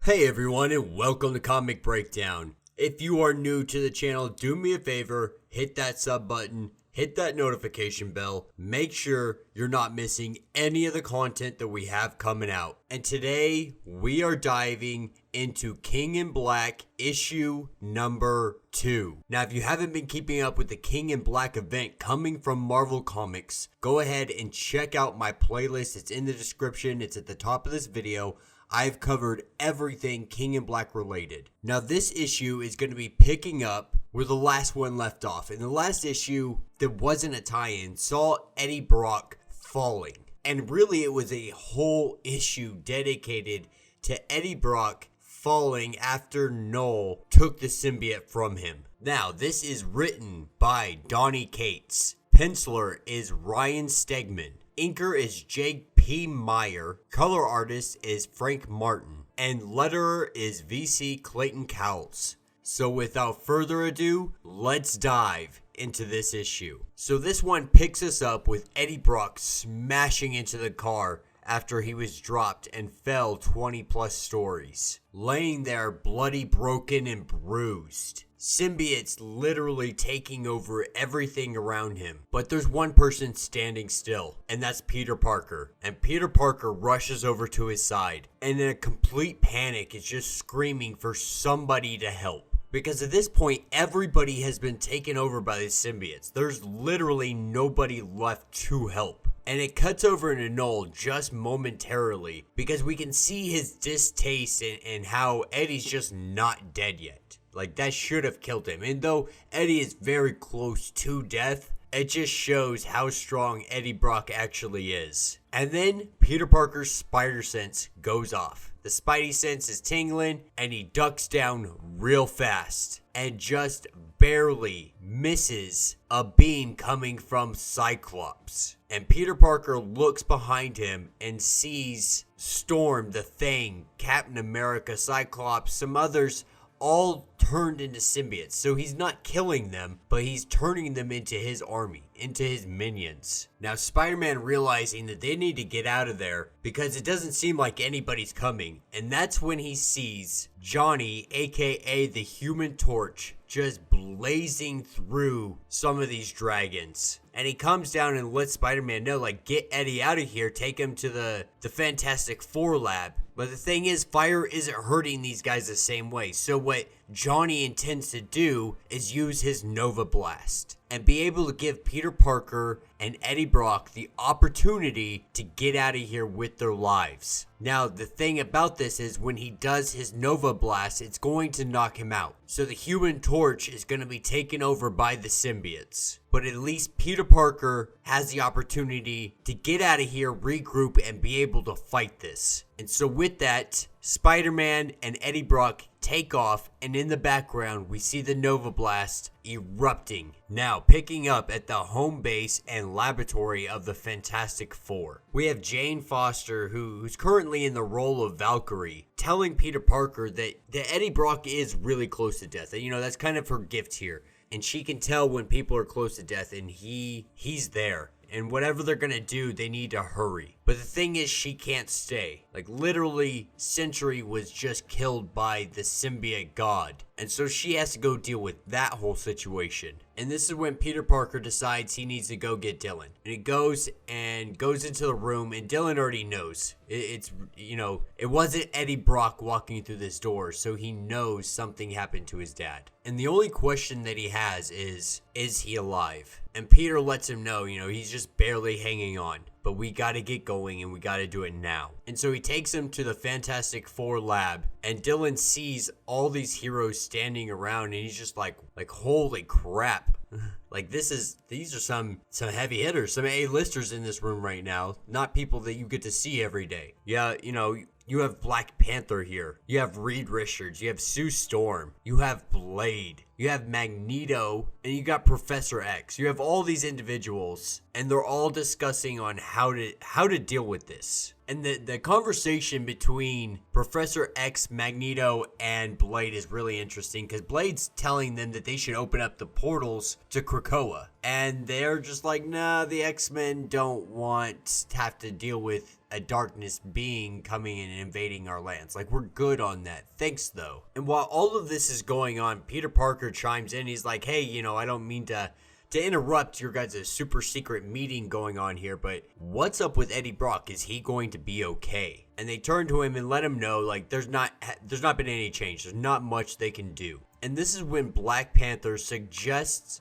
Hey everyone, and welcome to Comic Breakdown. If you are new to the channel, do me a favor, hit that sub button, hit that notification bell, make sure you're not missing any of the content that we have coming out. And today, we are diving into King in Black issue number 2. Now, if you haven't been keeping up with the King in Black event coming from Marvel Comics, go ahead and check out my playlist. It's in the description, it's at the top of this video. I've covered everything King in Black related. Now this issue is going to be picking up where the last one left off. In the last issue, there wasn't a tie-in, saw Eddie Brock falling. And really it was a whole issue dedicated to Eddie Brock falling after Knull took the symbiote from him. Now this is written by Donny Cates. Penciler is Ryan Stegman. Inker is Jake P. Meyer. Color artist is Frank Martin. And letterer is VC Clayton Cowles. So without further ado, let's dive into this issue. So this one picks us up with Eddie Brock smashing into the car after he was dropped and fell 20 plus stories. Laying there bloody, broken, and bruised. Symbiotes literally taking over everything around him. But there's one person standing still, and that's Peter Parker. And Peter Parker rushes over to his side, and in a complete panic is just screaming for somebody to help. Because at this point, everybody has been taken over by the symbiotes. There's literally nobody left to help. And it cuts over into Knull just momentarily because we can see his distaste and how Eddie's just not dead yet. Like, that should have killed him. And though Eddie is very close to death, it just shows how strong Eddie Brock actually is. And then Peter Parker's spider sense goes off. The spidey sense is tingling and he ducks down real fast and just barely misses a beam coming from Cyclops. And Peter Parker looks behind him and sees Storm, the Thing, Captain America, Cyclops, some others all turned into symbiotes. So he's not killing them, but he's turning them into his army, into his minions. Now Spider-Man realizing that they need to get out of there because it doesn't seem like anybody's coming. And that's when he sees Johnny, aka the Human Torch, just blazing through some of these dragons. And he comes down and lets Spider-Man know, like, get Eddie out of here, take him to the Fantastic Four lab. But the thing is, fire isn't hurting these guys the same way. So what Johnny intends to do is use his Nova Blast and be able to give Peter Parker and Eddie Brock the opportunity to get out of here with their lives. Now, the thing about this is when he does his Nova Blast, it's going to knock him out. So the Human Torch is going to be taken over by the symbiotes. But at least Peter Parker has the opportunity to get out of here, regroup, and be able to fight this. And so with that, Spider-Man and Eddie Brock take off, and in the background, we see the Nova Blast erupting. Now, picking up at the home base and laboratory of the Fantastic Four. We have Jane Foster, who's currently in the role of Valkyrie, telling Peter Parker that Eddie Brock is really close to death. You know, that's kind of her gift here. And she can tell when people are close to death, and he's there. And whatever they're gonna do, they need to hurry. But the thing is, she can't stay. Like, literally, Sentry was just killed by the symbiote god. And so she has to go deal with that whole situation. And this is when Peter Parker decides he needs to go get Dylan. And he goes into the room, and Dylan already knows. It's it wasn't Eddie Brock walking through this door, so he knows something happened to his dad. And the only question that he has is he alive? And Peter lets him know, he's just barely hanging on. But we gotta get going and we gotta do it now. And so he takes him to the Fantastic Four lab, and Dylan sees all these heroes standing around, and he's just like holy crap. Like, these are some heavy hitters, some A-listers in this room right now, not people that you get to see every day. Yeah, you have Black Panther here. You have Reed Richards. You have Sue Storm. You have Blade. you have Magneto, and you got Professor X. You have all these individuals, and they're all discussing on how to deal with this. And the conversation between Professor X, Magneto, and Blade is really interesting because Blade's telling them that they should open up the portals to Krakoa. And they're just like, nah, the X-Men don't want to have to deal with a darkness being coming in and invading our lands. Like, we're good on that. Thanks, though. And while all of this is going on, Peter Parker chimes in. He's like, hey, I don't mean to interrupt your guys' super secret meeting going on here, but what's up with Eddie Brock? Is he going to be okay? And they turn to him and let him know, like, there's not been any change. There's not much they can do. And this is when Black Panther suggests,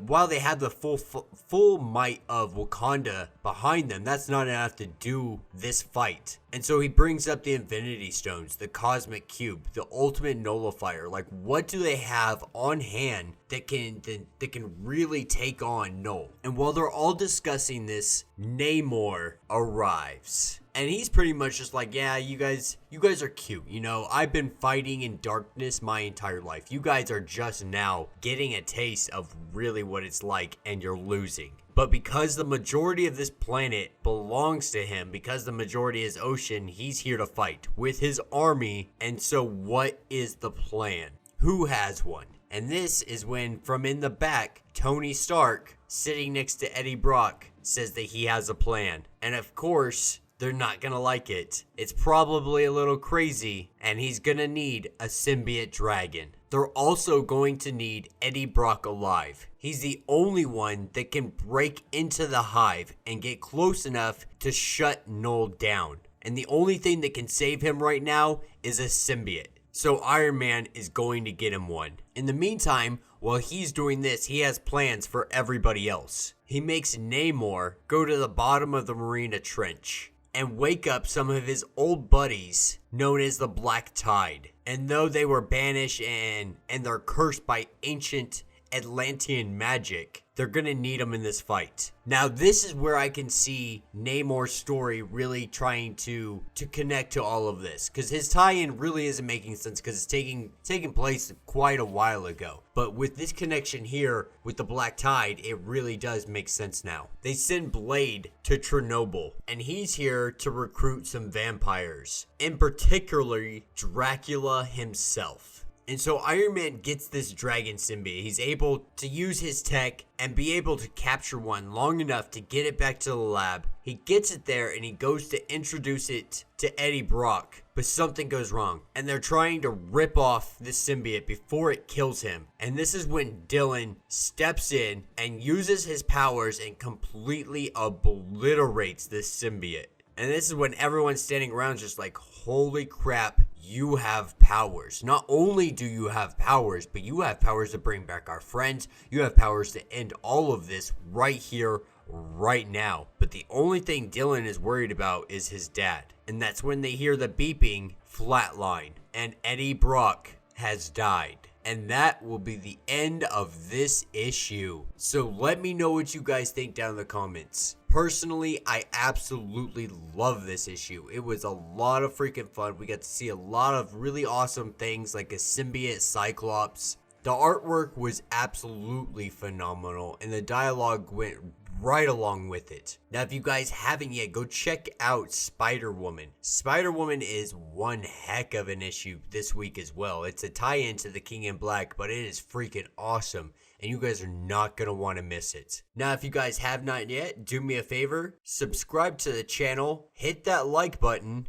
while they have the full might of Wakanda behind them, that's not enough to do this fight. And so he brings up the Infinity Stones, the Cosmic Cube, the Ultimate Nullifier. Like, what do they have on hand that can really take on Knull? And while they're all discussing this, Namor arrives. And he's pretty much just like, yeah, you guys are cute. I've been fighting in darkness my entire life. You guys are just now getting a taste of really what it's like, and you're losing. But because the majority of this planet belongs to him, because the majority is ocean, he's here to fight with his army. And so what is the plan? Who has one? And this is when, from in the back, Tony Stark, sitting next to Eddie Brock, says that he has a plan. And of course, they're not gonna like it. It's probably a little crazy, and he's gonna need a symbiote dragon. They're also going to need Eddie Brock alive. He's the only one that can break into the hive and get close enough to shut Knull down. And the only thing that can save him right now is a symbiote. So Iron Man is going to get him one. In the meantime, while he's doing this, he has plans for everybody else. He makes Namor go to the bottom of the Marina Trench and wake up some of his old buddies known as the Black Tide. And though they were banished and they're cursed by ancient Atlantean magic, they're gonna need them in this fight. Now, this is where I can see Namor's story really trying to connect to all of this, because his tie-in really isn't making sense because it's taking place quite a while ago. But with this connection here with the Black Tide, it really does make sense now. They send Blade to Chernobyl, and he's here to recruit some vampires, in particular Dracula himself. And so Iron Man gets this dragon symbiote. He's able to use his tech and be able to capture one long enough to get it back to the lab. He gets it there and he goes to introduce it to Eddie Brock. But something goes wrong. And they're trying to rip off this symbiote before it kills him. And this is when Dylan steps in and uses his powers and completely obliterates this symbiote. And this is when everyone's standing around just like, holy crap, you have powers. Not only do you have powers, but you have powers to bring back our friends. You have powers to end all of this right here, right now. But the only thing Dylan is worried about is his dad. And that's when they hear the beeping flatline. And Eddie Brock has died. And that will be the end of this issue. So let me know what you guys think down in the comments. Personally, I absolutely love this issue. It was a lot of freaking fun. We got to see a lot of really awesome things like a symbiote Cyclops. The artwork was absolutely phenomenal, and the dialogue went right along with it. Now, if you guys haven't yet, go check out Spider-Woman. Spider-Woman is one heck of an issue this week as well. It's a tie-in to The King in Black, but it is freaking awesome, and you guys are not going to want to miss it. Now, if you guys have not yet, do me a favor, subscribe to the channel, hit that like button,